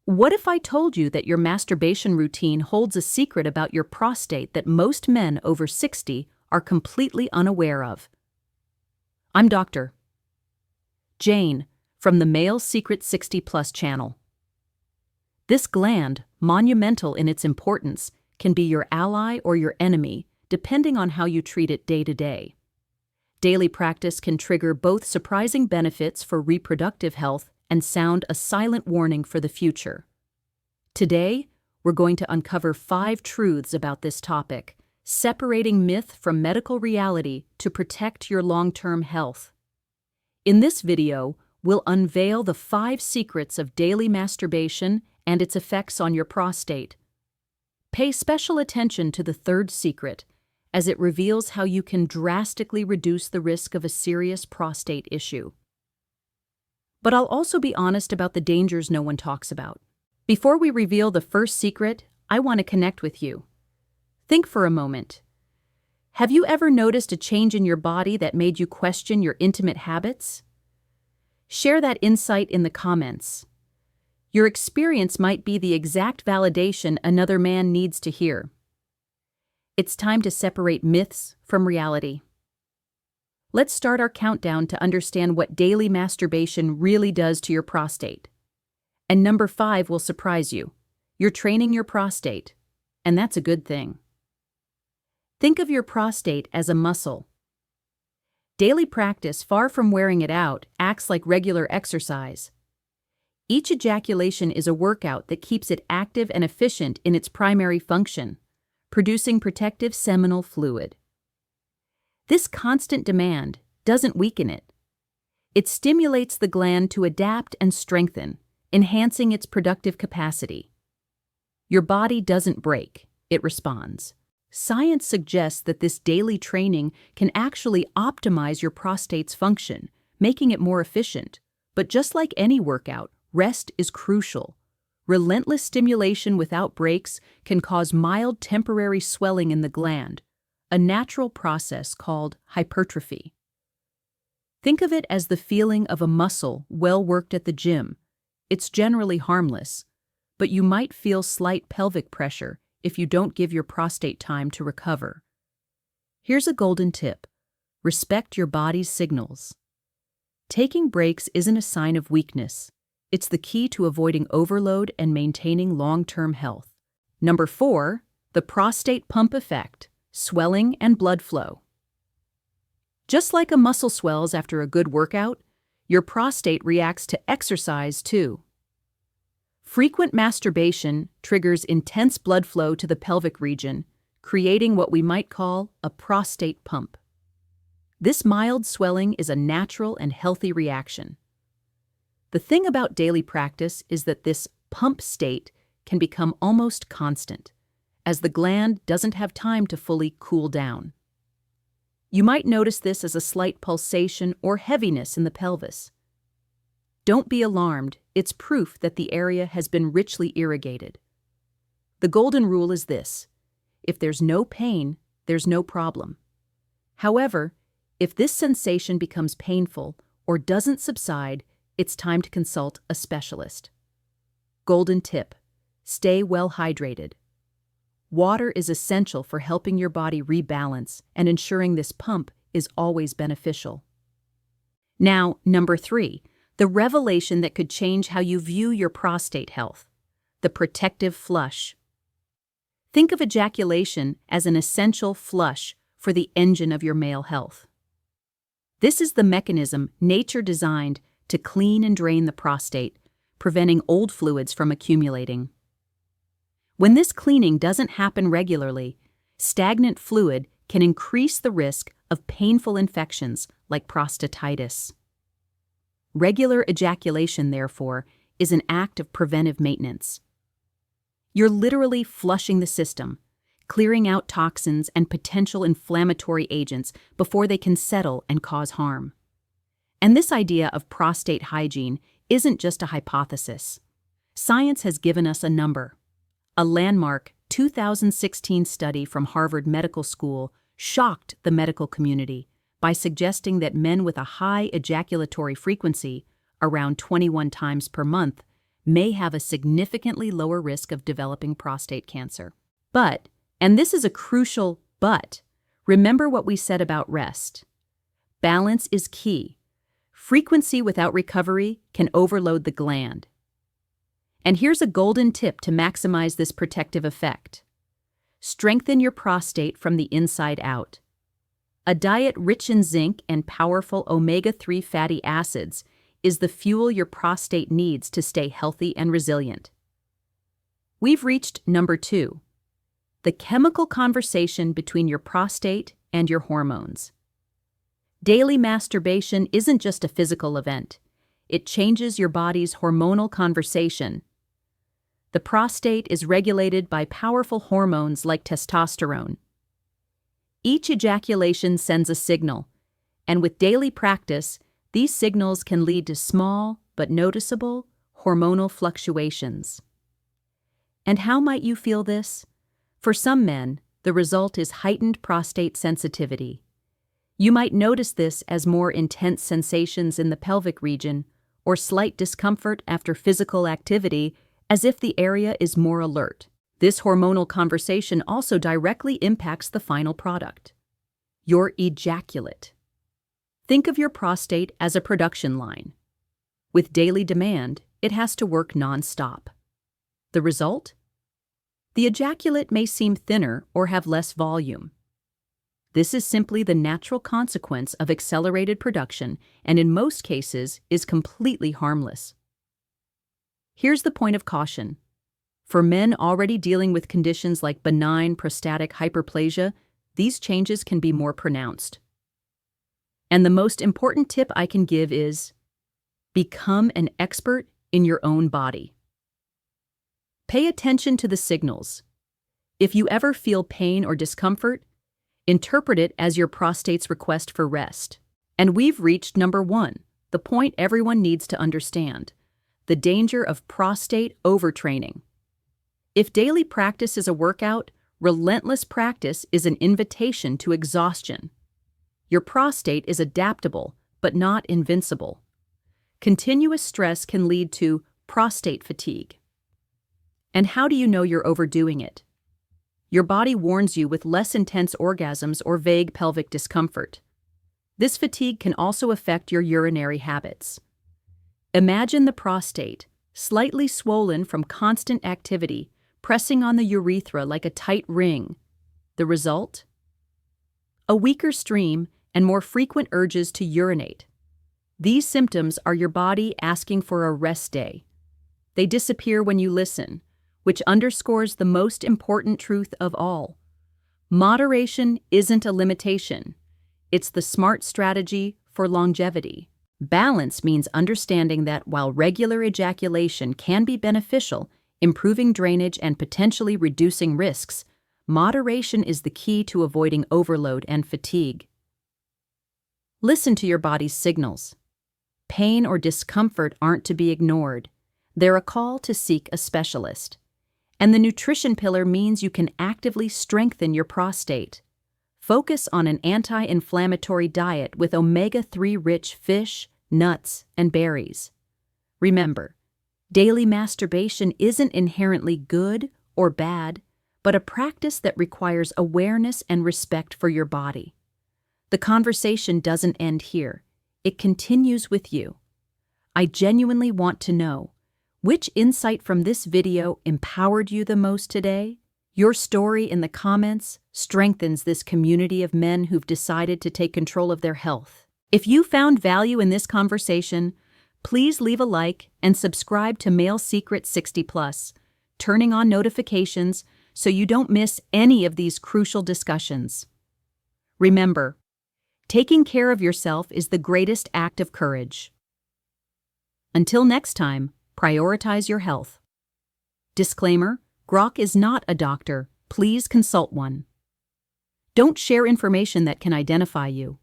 What if I told you that your masturbation routine holds a secret about your prostate that most men over 60 are completely unaware of? I'm Dr. Jane from the Male Secret 60 Plus channel. This gland, monumental in its importance, can be your ally or your enemy, depending on how you treat it day to day. Daily practice can trigger both surprising benefits for reproductive health and sound a silent warning for the future. Today, we're going to uncover 5 truths about this topic, separating myth from medical reality to protect your long-term health. In this video, we'll unveil the 5 secrets of daily masturbation and its effects on your prostate. Pay special attention to the 3rd secret, as it reveals how you can drastically reduce the risk of a serious prostate issue. But I'll also be honest about the dangers no one talks about. Before we reveal the 1st secret, I want to connect with you. Think for a moment. Have you ever noticed a change in your body that made you question your intimate habits? Share that insight in the comments. Your experience might be the exact validation another man needs to hear. It's time to separate myths from reality. Let's start our countdown to understand what daily masturbation really does to your prostate. And number 5 will surprise you. You're training your prostate, and that's a good thing. Think of your prostate as a muscle. Daily practice, far from wearing it out, acts like regular exercise. Each ejaculation is a workout that keeps it active and efficient in its primary function, producing protective seminal fluid. This constant demand doesn't weaken it. It stimulates the gland to adapt and strengthen, enhancing its productive capacity. Your body doesn't break, it responds. Science suggests that this daily training can actually optimize your prostate's function, making it more efficient. But just like any workout, rest is crucial. Relentless stimulation without breaks can cause mild temporary swelling in the gland, a natural process called hypertrophy. Think of it as the feeling of a muscle well worked at the gym. It's generally harmless, but you might feel slight pelvic pressure if you don't give your prostate time to recover. Here's a golden tip: respect your body's signals. Taking breaks isn't a sign of weakness. It's the key to avoiding overload and maintaining long-term health. Number 4, the prostate pump effect, swelling and blood flow. Just like a muscle swells after a good workout, your prostate reacts to exercise too. Frequent masturbation triggers intense blood flow to the pelvic region, creating what we might call a prostate pump. This mild swelling is a natural and healthy reaction. The thing about daily practice is that this pump state can become almost constant, as the gland doesn't have time to fully cool down. You might notice this as a slight pulsation or heaviness in the pelvis. Don't be alarmed, it's proof that the area has been richly irrigated. The golden rule is this: if there's no pain, there's no problem. However, if this sensation becomes painful or doesn't subside, it's time to consult a specialist. Golden tip: stay well hydrated. Water is essential for helping your body rebalance and ensuring this pump is always beneficial. Now, number 3, the revelation that could change how you view your prostate health: the protective flush. Think of ejaculation as an essential flush for the engine of your male health. This is the mechanism nature designed to clean and drain the prostate, preventing old fluids from accumulating. When this cleaning doesn't happen regularly, stagnant fluid can increase the risk of painful infections like prostatitis. Regular ejaculation, therefore, is an act of preventive maintenance. You're literally flushing the system, clearing out toxins and potential inflammatory agents before they can settle and cause harm. And this idea of prostate hygiene isn't just a hypothesis. Science has given us a number. A landmark 2016 study from Harvard Medical School shocked the medical community by suggesting that men with a high ejaculatory frequency, around 21 times per month, may have a significantly lower risk of developing prostate cancer. But, and this is a crucial but, remember what we said about rest. Balance is key. Frequency without recovery can overload the gland. And here's a golden tip to maximize this protective effect. Strengthen your prostate from the inside out. A diet rich in zinc and powerful omega-3 fatty acids is the fuel your prostate needs to stay healthy and resilient. We've reached number 2, the chemical conversation between your prostate and your hormones. Daily masturbation isn't just a physical event. It changes your body's hormonal conversation. The prostate is regulated by powerful hormones like testosterone. Each ejaculation sends a signal, and with daily practice, these signals can lead to small but noticeable hormonal fluctuations. And how might you feel this? For some men, the result is heightened prostate sensitivity. You might notice this as more intense sensations in the pelvic region or slight discomfort after physical activity, as if the area is more alert. This hormonal conversation also directly impacts the final product, your ejaculate. Think of your prostate as a production line. With daily demand, it has to work non-stop. The result? The ejaculate may seem thinner or have less volume. This is simply the natural consequence of accelerated production and in most cases is completely harmless. Here's the point of caution. For men already dealing with conditions like benign prostatic hyperplasia, these changes can be more pronounced. And the most important tip I can give is, become an expert in your own body. Pay attention to the signals. If you ever feel pain or discomfort, interpret it as your prostate's request for rest. And we've reached number 1, the point everyone needs to understand, the danger of prostate overtraining. If daily practice is a workout, relentless practice is an invitation to exhaustion. Your prostate is adaptable, but not invincible. Continuous stress can lead to prostate fatigue. And how do you know you're overdoing it? Your body warns you with less intense orgasms or vague pelvic discomfort. This fatigue can also affect your urinary habits. Imagine the prostate, slightly swollen from constant activity, pressing on the urethra like a tight ring. The result? A weaker stream and more frequent urges to urinate. These symptoms are your body asking for a rest day. They disappear when you listen, which underscores the most important truth of all. Moderation isn't a limitation. It's the smart strategy for longevity. Balance means understanding that while regular ejaculation can be beneficial, improving drainage and potentially reducing risks, moderation is the key to avoiding overload and fatigue. Listen to your body's signals. Pain or discomfort aren't to be ignored. They're a call to seek a specialist. And the nutrition pillar means you can actively strengthen your prostate. Focus on an anti-inflammatory diet with omega-3 rich fish, nuts, and berries. Remember, daily masturbation isn't inherently good or bad, but a practice that requires awareness and respect for your body. The conversation doesn't end here. It continues with you. I genuinely want to know, which insight from this video empowered you the most today? Your story in the comments strengthens this community of men who've decided to take control of their health. If you found value in this conversation, please leave a like and subscribe to Male Secret 60+, turning on notifications so you don't miss any of these crucial discussions. Remember, taking care of yourself is the greatest act of courage. Until next time, prioritize your health. Disclaimer: Grok is not a doctor. Please consult one. Don't share information that can identify you.